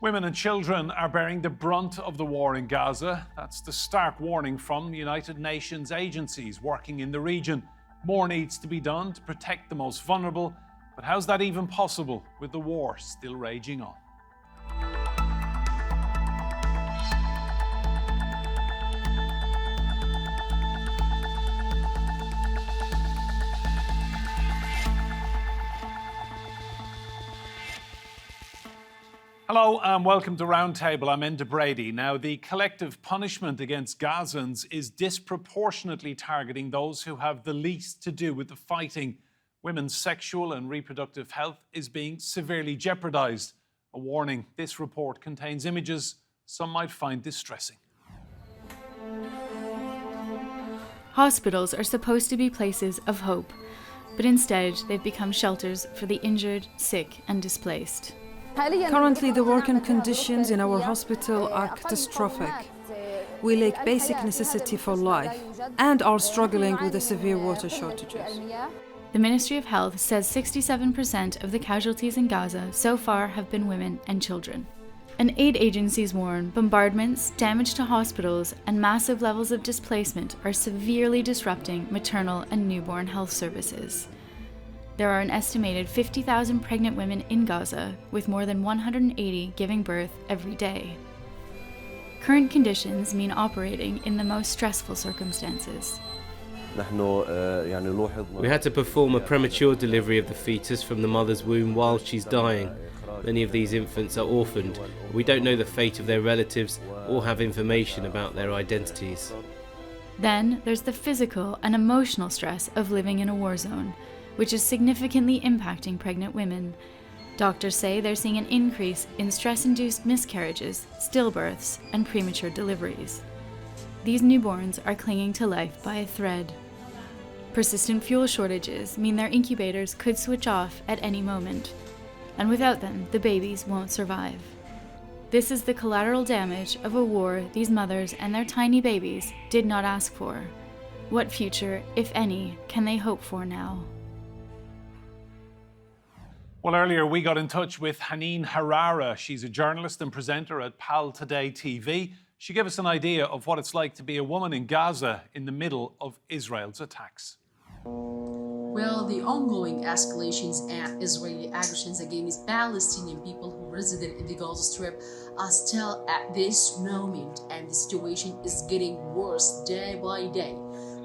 Women and children are bearing the brunt of the war in Gaza. That's the stark warning from the United Nations agencies working in the region. More needs to be done to protect the most vulnerable, but how's that even possible with the war still raging on? Hello and welcome to Roundtable. I'm Enda Brady. Now, the collective punishment against Gazans is disproportionately targeting those who have the least to do with the fighting. Women's sexual and reproductive health is being severely jeopardised. A warning, this report contains images some might find distressing. Hospitals are supposed to be places of hope, but instead they've become shelters for the injured, sick and displaced. Currently, the working conditions in our hospital are catastrophic. We lack basic necessity for life and are struggling with the severe water shortages. The Ministry of Health says 67% of the casualties in Gaza so far have been women and children. And aid agencies warn bombardments, damage to hospitals, and massive levels of displacement are severely disrupting maternal and newborn health services. There are an estimated 50,000 pregnant women in Gaza, with more than 180 giving birth every day. Current conditions mean operating in the most stressful circumstances. We had to perform a premature delivery of the fetus from the mother's womb while she's dying. Many of these infants are orphaned. We don't know the fate of their relatives or have information about their identities. Then there's the physical and emotional stress of living in a war zone, which is significantly impacting pregnant women. Doctors say they're seeing an increase in stress-induced miscarriages, stillbirths, and premature deliveries. These newborns are clinging to life by a thread. Persistent fuel shortages mean their incubators could switch off at any moment, and without them, the babies won't survive. This is the collateral damage of a war these mothers and their tiny babies did not ask for. What future, if any, can they hope for now? Well, earlier we got in touch with Haneen Harara. She's a journalist and presenter at Pal Today TV. She gave us an idea of what it's like to be a woman in Gaza in the middle of Israel's attacks. Well, the ongoing escalations and Israeli aggressions against Palestinian people who resident in the Gaza Strip are still at this moment, and the situation is getting worse day by day.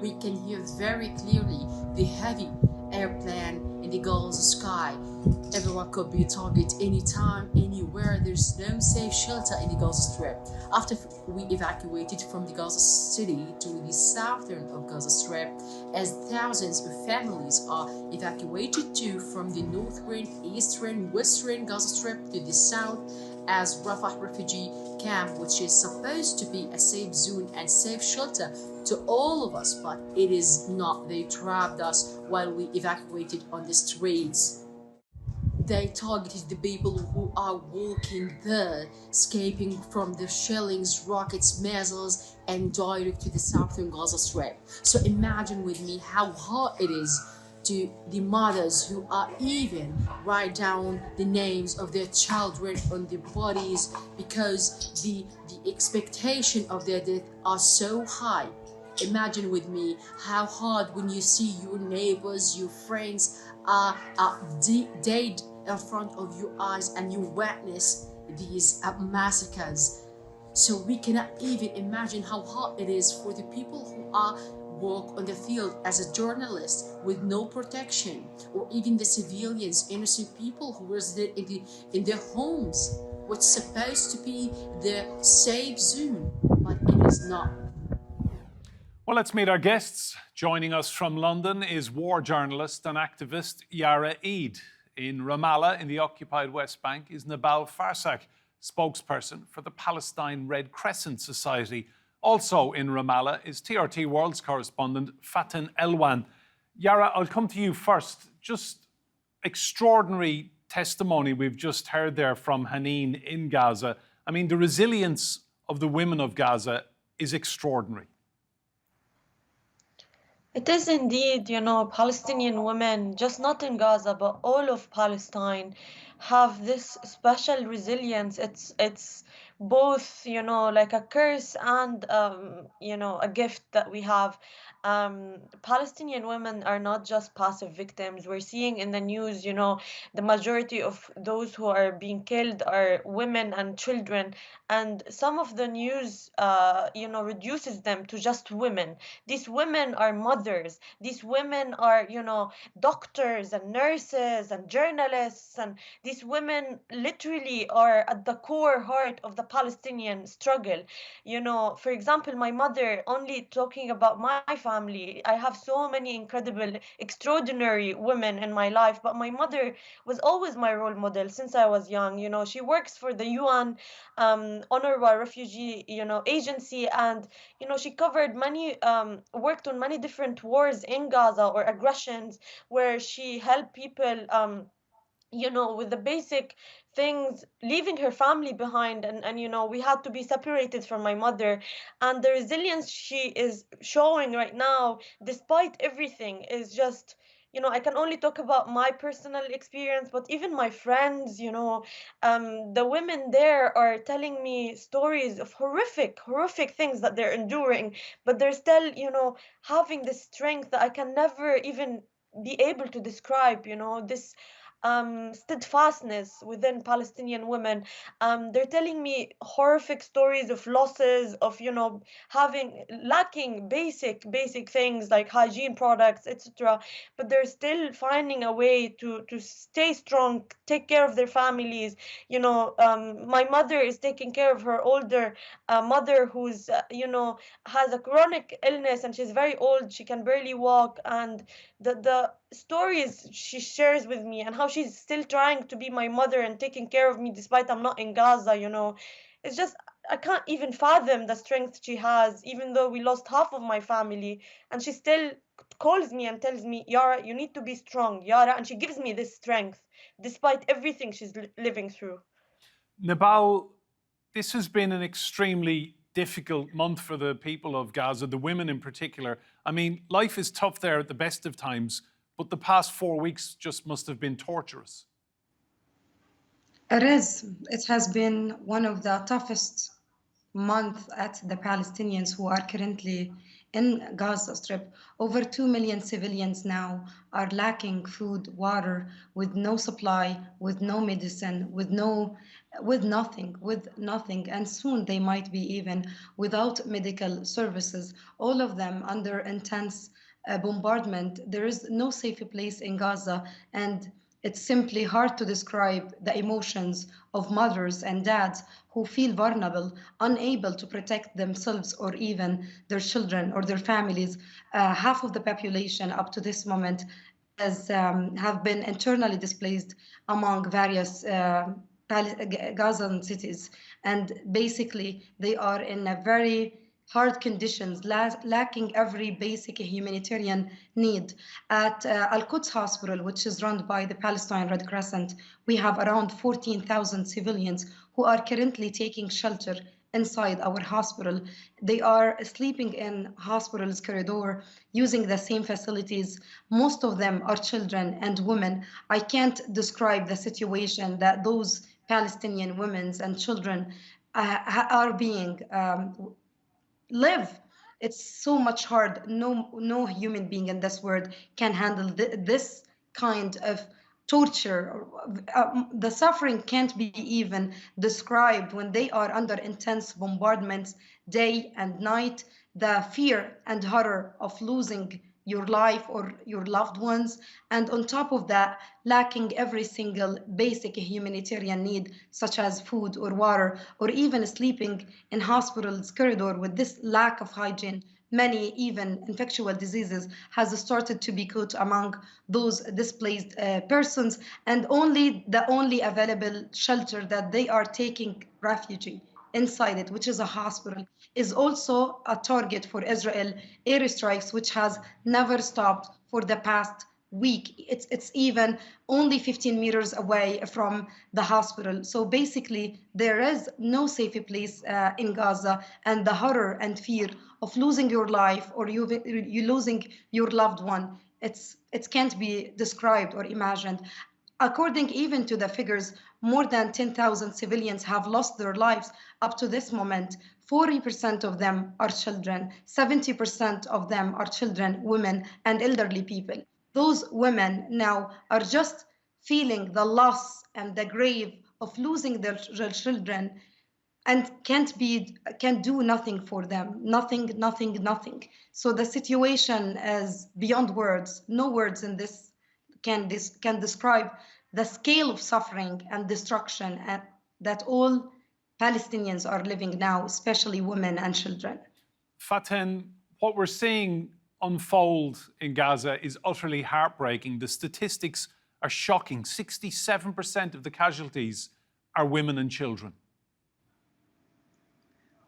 We can hear very clearly the heavy airplane in the Gaza sky. Everyone could be a target anytime, anywhere. There's no safe shelter in the Gaza Strip. After we evacuated from the Gaza city to the southern of Gaza Strip, as thousands of families are evacuated too from the northern, eastern, western Gaza Strip to the south, as Rafah refugee camp, which is supposed to be a safe zone and safe shelter to all of us, but it is not. They trapped us while we evacuated on the streets. They targeted the people who are walking there, escaping from the shellings, rockets, missiles, and direct to the southern Gaza Strip. So imagine with me how hard it is to the mothers who are even write down the names of their children on their bodies, because the expectation of their death are so high. Imagine with me how hard when you see your neighbors, your friends are dead in front of your eyes and you witness these massacres. So we cannot even imagine how hard it is for the people who are work on the field as a journalist with no protection, or even the civilians, innocent people who reside in their homes, what's supposed to be their safe zone, but it is not. Well, let's meet our guests. Joining us from London is war journalist and activist Yara Eid. In Ramallah, in the occupied West Bank, is Nabal Farsak, spokesperson for the Palestine Red Crescent Society. Also in Ramallah is TRT World's correspondent Fatin Elwan. Yara, I'll come to you first. Just extraordinary testimony we've just heard there from Haneen in Gaza. I mean, the resilience of the women of Gaza is extraordinary. It is indeed, Palestinian women, just not in Gaza, but all of Palestine, have this special resilience. It's both, like a curse and, a gift that we have. Palestinian women are not just passive victims. We're seeing in the news, the majority of those who are being killed are women and children, and some of the news, reduces them to just women. These women are mothers. These women are, doctors and nurses and journalists, and these women literally are at the core heart of the Palestinian struggle. For example, my mother, only talking about my family, I have so many incredible, extraordinary women in my life, but my mother was always my role model since I was young. She works for the UN, UNRWA refugee, agency, and she covered many, worked on many different wars in Gaza or aggressions, where she helped people, with the basic things, leaving her family behind, and we had to be separated from my mother. And the resilience she is showing right now, despite everything, is just, I can only talk about my personal experience, but even my friends, the women there are telling me stories of horrific things that they're enduring, but they're still, having this strength that I can never even be able to describe, this steadfastness within Palestinian women. They're telling me horrific stories of losses, of, having lacking basic things like hygiene products, etc. But they're still finding a way to stay strong, take care of their families. My mother is taking care of her older mother, who's, has a chronic illness, and she's very old. She can barely walk, and the stories she shares with me, and how she's still trying to be my mother and taking care of me despite I'm not in Gaza, it's just, I can't even fathom the strength she has, even though we lost half of my family, and she still calls me and tells me, Yara, you need to be strong, Yara, and she gives me this strength despite everything she's living through. Nabal, this has been an extremely difficult month for the people of Gaza, the women in particular. I mean, life is tough there at the best of times, but the past 4 weeks just must have been torturous. It is. It has been one of the toughest months at the Palestinians who are currently in Gaza Strip. Over 2 million civilians now are lacking food, water, with no supply, with no medicine, with nothing. And soon they might be even without medical services, all of them under intense bombardment. There is no safe place in Gaza, and it's simply hard to describe the emotions of mothers and dads who feel vulnerable, unable to protect themselves or even their children or their families. Half of the population up to this moment have been internally displaced among various Gazan cities. And basically, they are in a very hard conditions, lacking every basic humanitarian need. At Al-Quds Hospital, which is run by the Palestine Red Crescent, we have around 14,000 civilians who are currently taking shelter inside our hospital. They are sleeping in hospital's corridor, using the same facilities. Most of them are children and women. I can't describe the situation that those Palestinian women and children are being live. It's so much hard. No human being in this world can handle this kind of torture. The suffering can't be even described when they are under intense bombardments day and night. The fear and horror of losing your life or your loved ones, and on top of that, lacking every single basic humanitarian need, such as food or water, or even sleeping in hospitals corridor. With this lack of hygiene, many even infectious diseases has started to be caught among those displaced persons, and the only available shelter that they are taking refuge inside it, which is a hospital, is also a target for Israel airstrikes, which has never stopped for the past week. It's even only 15 meters away from the hospital. So basically, there is no safe place in Gaza, and the horror and fear of losing your life or you losing your loved one, it can't be described or imagined. According even to the figures, more than 10,000 civilians have lost their lives up to this moment. 40% of them are children, 70% of them are children, women, and elderly people. Those women now are just feeling the loss and the grave of losing their children and can't do nothing for them, nothing. So the situation is beyond words. No words in this can describe the scale of suffering and destruction that all Palestinians are living now, especially women and children. Faten, what we're seeing unfold in Gaza is utterly heartbreaking. The statistics are shocking. 67% of the casualties are women and children.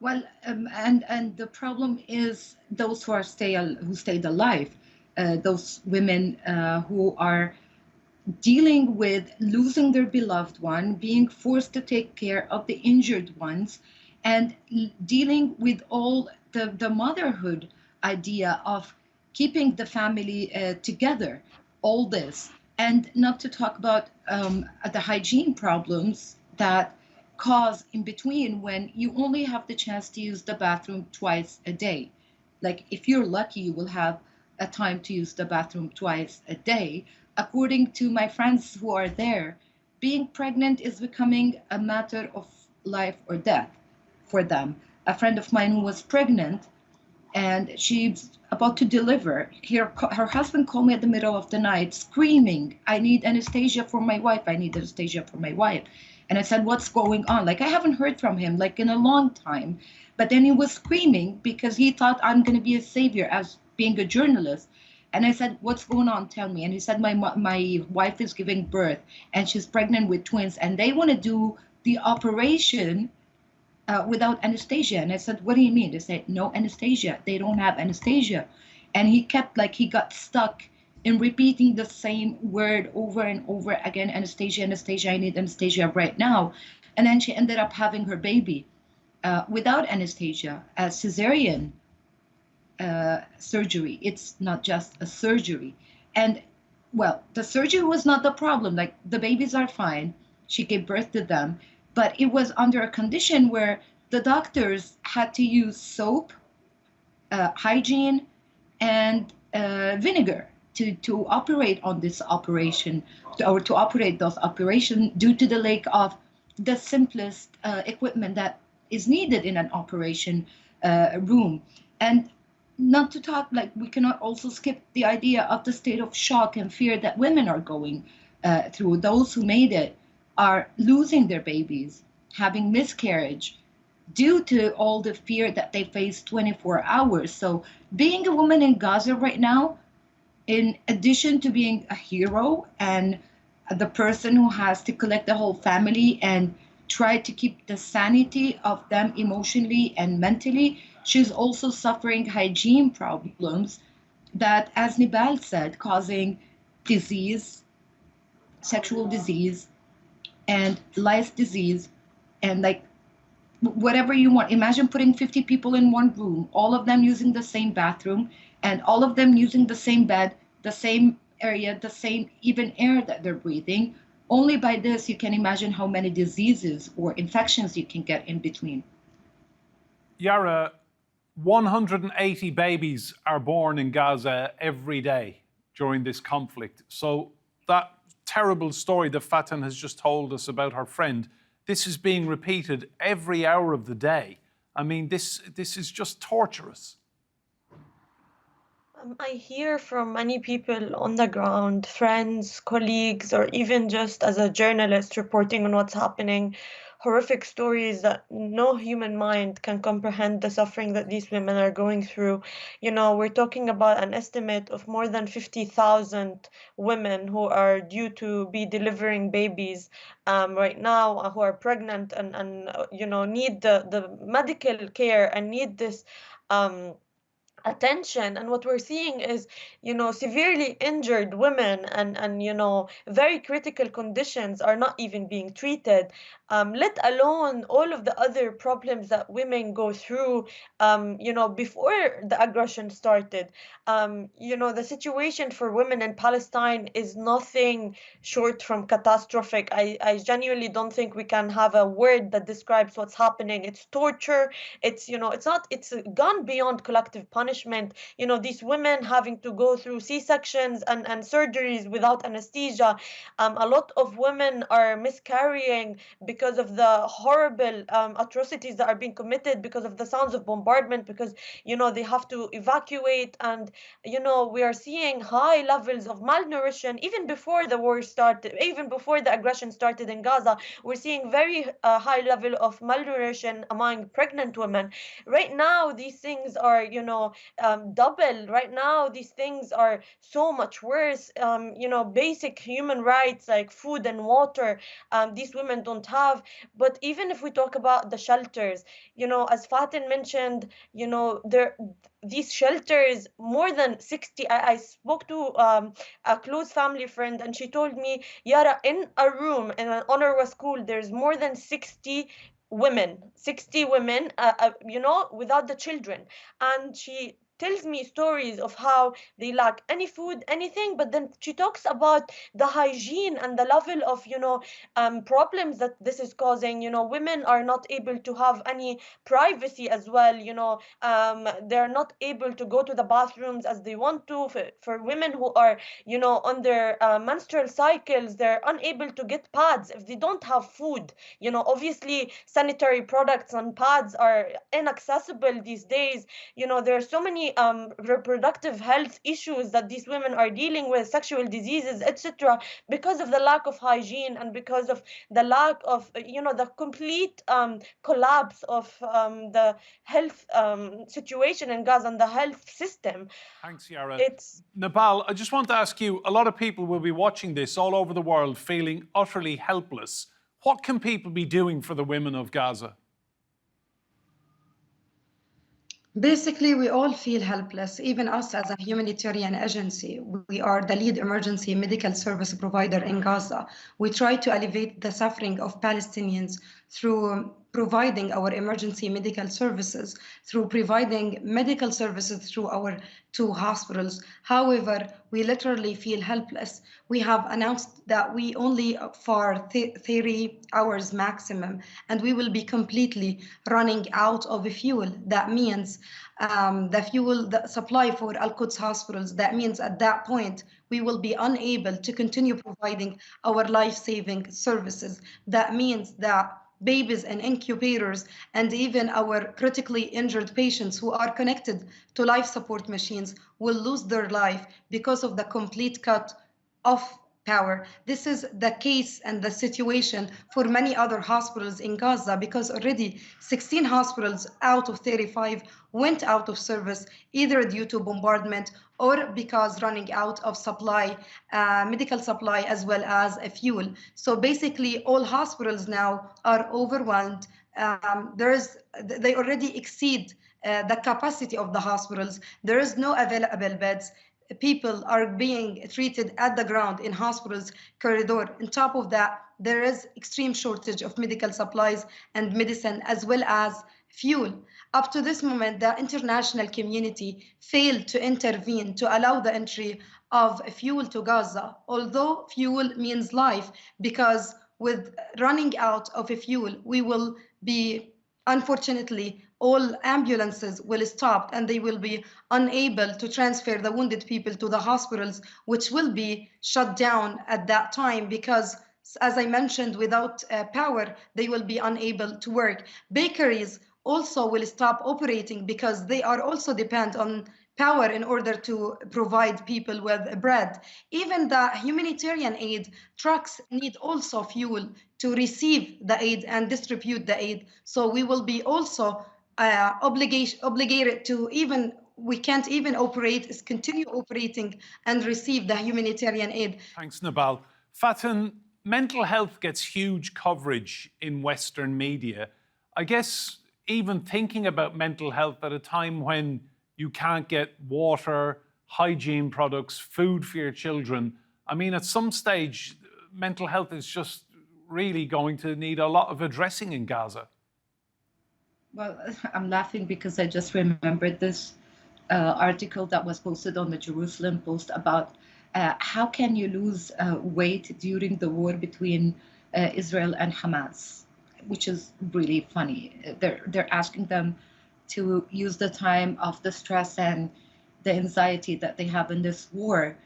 Well, and the problem is those who stayed alive, those women who are dealing with losing their beloved one, being forced to take care of the injured ones, and dealing with all the motherhood idea of keeping the family together, all this, and not to talk about the hygiene problems that cause in between when you only have the chance to use the bathroom twice a day. Like if you're lucky, you will have a time to use the bathroom twice a day. According to my friends who are there, being pregnant is becoming a matter of life or death for them. A friend of mine who was pregnant and she's about to deliver, her husband called me at the middle of the night screaming, I need anesthesia for my wife. I need anesthesia for my wife. And I said, what's going on? Like, I haven't heard from him like in a long time. But then he was screaming because he thought I'm going to be a savior as being a journalist. And I said, what's going on? Tell me. And he said, my wife is giving birth and she's pregnant with twins and they want to do the operation without anesthesia. And I said, what do you mean? They said, no anesthesia. They don't have anesthesia. And he kept he got stuck in repeating the same word over and over again, anesthesia, anesthesia, I need anesthesia right now. And then she ended up having her baby without anesthesia, a cesarean surgery. It's not just a surgery. And well, the surgery was not the problem. Like the babies are fine. She gave birth to them. But it was under a condition where the doctors had to use soap, hygiene, and vinegar to operate on this operation, or to operate those operations due to the lack of the simplest equipment that is needed in an operation room. And not to talk, we cannot also skip the idea of the state of shock and fear that women are going through. Those who made it are losing their babies, having miscarriage due to all the fear that they face 24 hours. So being a woman in Gaza right now, in addition to being a hero and the person who has to collect the whole family and try to keep the sanity of them emotionally and mentally, she's also suffering hygiene problems that, as Nibal said, causing disease, sexual disease, and lice disease, and whatever you want. Imagine putting 50 people in one room, all of them using the same bathroom, and all of them using the same bed, the same area, the same even air that they're breathing. Only by this you can imagine how many diseases or infections you can get in between. Yara, 180 babies are born in Gaza every day during this conflict. So that terrible story that Faten has just told us about her friend, this is being repeated every hour of the day. I mean, this is just torturous. I hear from many people on the ground, friends, colleagues, or even just as a journalist reporting on what's happening, horrific stories that no human mind can comprehend the suffering that these women are going through. You know, we're talking about an estimate of more than 50,000 women who are due to be delivering babies right now, who are pregnant and need the medical care and need this attention, and what we're seeing is, severely injured women and very critical conditions are not even being treated, let alone all of the other problems that women go through, before the aggression started. The situation for women in Palestine is nothing short from catastrophic. I genuinely don't think we can have a word that describes what's happening. It's torture. It's gone beyond collective punishment. These women having to go through C-sections and surgeries without anesthesia. A lot of women are miscarrying because of the horrible atrocities that are being committed, because of the sounds of bombardment, because they have to evacuate. And we are seeing high levels of malnutrition even before the war started, even before the aggression started in Gaza. We're seeing very high level of malnutrition among pregnant women. Right now, these things are, double. Right now, these things are so much worse. Basic human rights like food and water, these women don't have. But even if we talk about the shelters, as Fatin mentioned, there these shelters, more than 60. I spoke to a close family friend, and she told me, Yara, in a room in an UNRWA school, there's more than 60 women, without the children. And she tells me stories of how they lack any food, anything. But then she talks about the hygiene and the level of, problems that this is causing. Women are not able to have any privacy as well. They're not able to go to the bathrooms as they want to. For women who are, on their menstrual cycles, they're unable to get pads if they don't have food. Obviously, sanitary products and pads are inaccessible these days. There are so many reproductive health issues that these women are dealing with, sexual diseases, etc., because of the lack of hygiene and because of the lack of, the complete collapse of the health situation in Gaza and the health system. Thanks, Yara. It's Nabal, I just want to ask you, a lot of people will be watching this all over the world feeling utterly helpless. What can people be doing for the women of Gaza? Basically, we all feel helpless, even us as a humanitarian agency. We are the lead emergency medical service provider in Gaza. We try to alleviate the suffering of Palestinians through providing our emergency medical services, through providing medical services through our 2 hospitals. However, we literally feel helpless. We have announced that we only for 30 hours maximum, and we will be completely running out of fuel. That means the supply for Al-Quds hospitals, that means at that point, we will be unable to continue providing our life-saving services. That means that babies and incubators and even our critically injured patients who are connected to life support machines will lose their life because of the complete cut off power. This is the case and the situation for many other hospitals in Gaza, because already 16 hospitals out of 35 went out of service, either due to bombardment or because running out of supply, medical supply, as well as fuel. So basically all hospitals now are overwhelmed. They already exceed the capacity of the hospitals. There is no available beds. People are being treated at the ground in hospitals corridor. On top of that, there is extreme shortage of medical supplies and medicine, as well as fuel. Up to this moment, the international community failed to intervene to allow the entry of fuel to Gaza, although fuel means life, because with running out of fuel, we will be, unfortunately, all ambulances will stop and they will be unable to transfer the wounded people to the hospitals, which will be shut down at that time because, as I mentioned, without power, they will be unable to work. Bakeries also will stop operating because they are also dependent on power in order to provide people with bread. Even the humanitarian aid trucks need also fuel to receive the aid and distribute the aid. So we will be also obligated to we can't even continue operating and receive the humanitarian aid. Thanks, Nabal. Fatin, mental health gets huge coverage in Western media. I guess even thinking about mental health at a time when you can't get water, hygiene products, food for your children. I mean, at some stage, mental health is just really going to need a lot of addressing in Gaza. Well, I'm laughing because I just remembered this article that was posted on the Jerusalem Post about how can you lose weight during the war between Israel and Hamas, which is really funny. They're asking them to use the time of the stress and the anxiety that they have in this war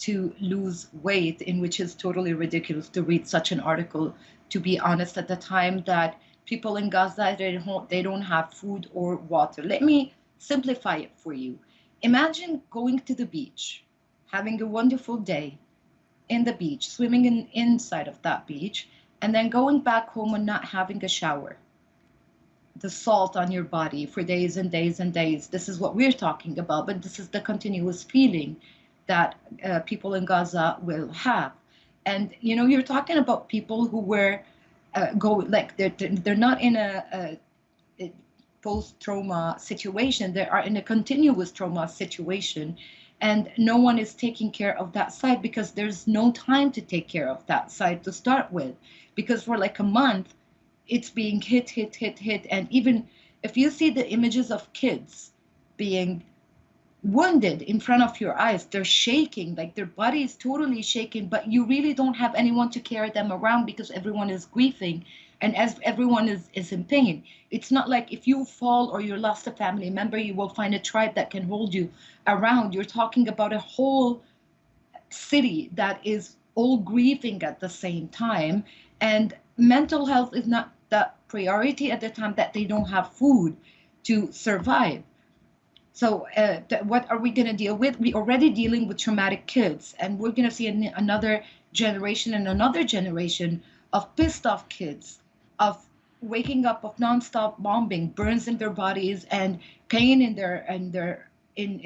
to lose weight, in which is totally ridiculous to read such an article. To be honest, at the time that people in Gaza, they don't have food or water. Let me simplify it for you. Imagine going to the beach, having a wonderful day in the beach, swimming inside of that beach, and then going back home and not having a shower. The salt on your body for days and days and days. This is what we're talking about, but this is the continuous feeling that people in Gaza will have. And, you know, you're talking about people who were they're not in a post-trauma situation. They are in a continuous trauma situation, and no one is taking care of that side because there's no time to take care of that side to start with, because for like a month it's being hit, and even if you see the images of kids being wounded in front of your eyes, they're shaking, like their body is totally shaking, but you really don't have anyone to carry them around because everyone is grieving and as everyone is in pain. It's not like if you fall or you lost a family member, you will find a tribe that can hold you around. You're talking about a whole city that is all grieving at the same time, and mental health is not the priority at the time that they don't have food to survive. So what are we going to deal with? We're already dealing with traumatic kids, and we're going to see another generation and another generation of pissed off kids, of waking up of nonstop bombing, burns in their bodies, and pain in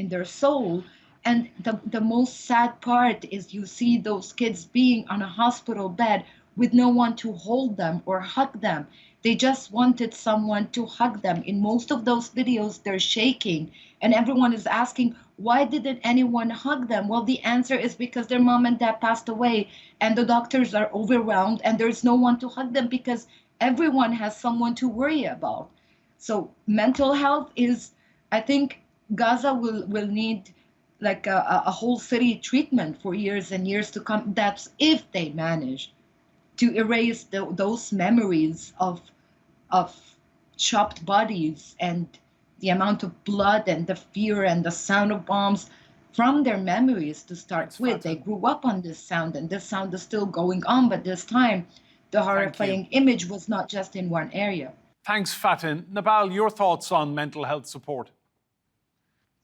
their soul. And the most sad part is you see those kids being on a hospital bed with no one to hold them or hug them. They just wanted someone to hug them. In most of those videos, they're shaking, and everyone is asking, why didn't anyone hug them? Well, the answer is because their mom and dad passed away, and the doctors are overwhelmed, and there's no one to hug them because everyone has someone to worry about. So mental health is, I think Gaza will need like a whole city treatment for years and years to come. That's if they manage to erase those memories of chopped bodies and the amount of blood and the fear and the sound of bombs from their memories to start with. They grew up on this sound, and this sound is still going on, but this time the horrifying image was not just in one area. Thanks, Fatin. Nabal, your thoughts on mental health support?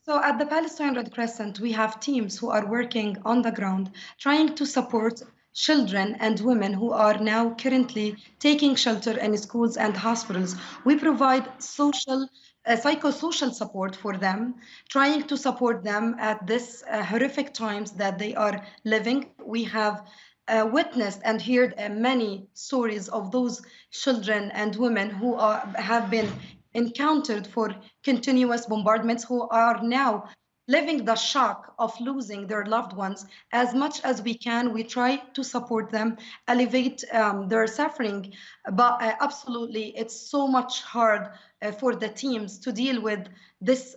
So at the Palestine Red Crescent, we have teams who are working on the ground, trying to support children and women who are now currently taking shelter in schools and hospitals. We provide psychosocial support for them, trying to support them at this horrific times that they are living. We have witnessed and heard many stories of those children and women who have been encountered for continuous bombardments, who are now living the shock of losing their loved ones. As much as we can, we try to support them, alleviate their suffering. But absolutely, it's so much hard for the teams to deal with this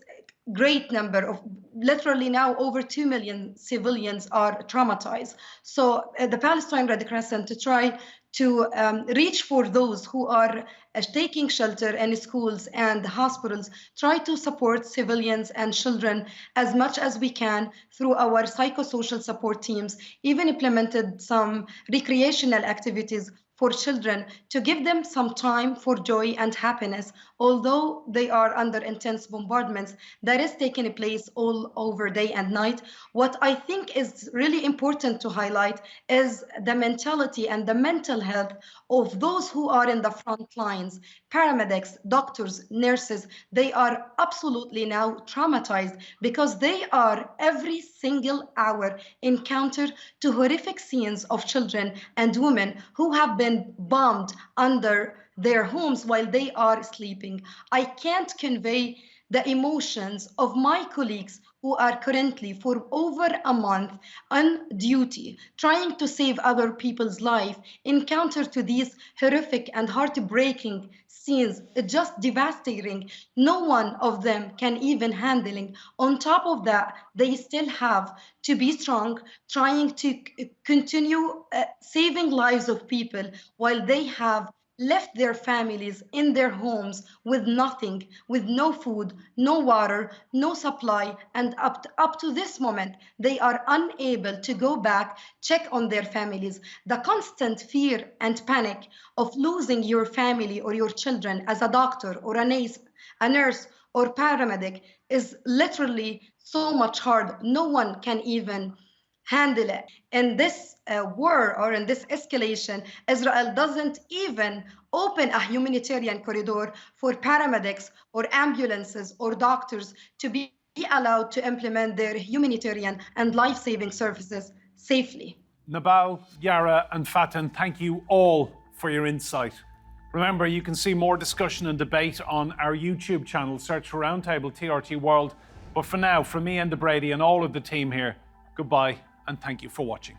great number of, literally now over 2 million civilians are traumatized. So the Palestine Red Crescent to try to reach for those who are taking shelter in schools and hospitals, try to support civilians and children as much as we can through our psychosocial support teams, even implemented some recreational activities for children to give them some time for joy and happiness, although they are under intense bombardments that is taking place all over day and night. What I think is really important to highlight is the mentality and the mental health of those who are in the front lines, paramedics, doctors, nurses. They are absolutely now traumatized because they are every single hour encountered to horrific scenes of children and women who have been bombed under their homes while they are sleeping. I can't convey the emotions of my colleagues who are currently for over a month on duty, trying to save other people's life, encounter to these horrific and heartbreaking scenes, just devastating. No one of them can even handling. On top of that, they still have to be strong, trying to continue saving lives of people while they have left their families in their homes with nothing, with no food, no water, no supply, and up to this moment, they are unable to go back, check on their families. The constant fear and panic of losing your family or your children as a doctor or a nurse or paramedic is literally so much hard. No one can even handle it. In this war or in this escalation, Israel doesn't even open a humanitarian corridor for paramedics or ambulances or doctors to be allowed to implement their humanitarian and life-saving services safely. Nabal, Yara and Faten, thank you all for your insight. Remember, you can see more discussion and debate on our YouTube channel. Search for Roundtable TRT World. But for now, from me and Brady and all of the team here, goodbye and thank you for watching.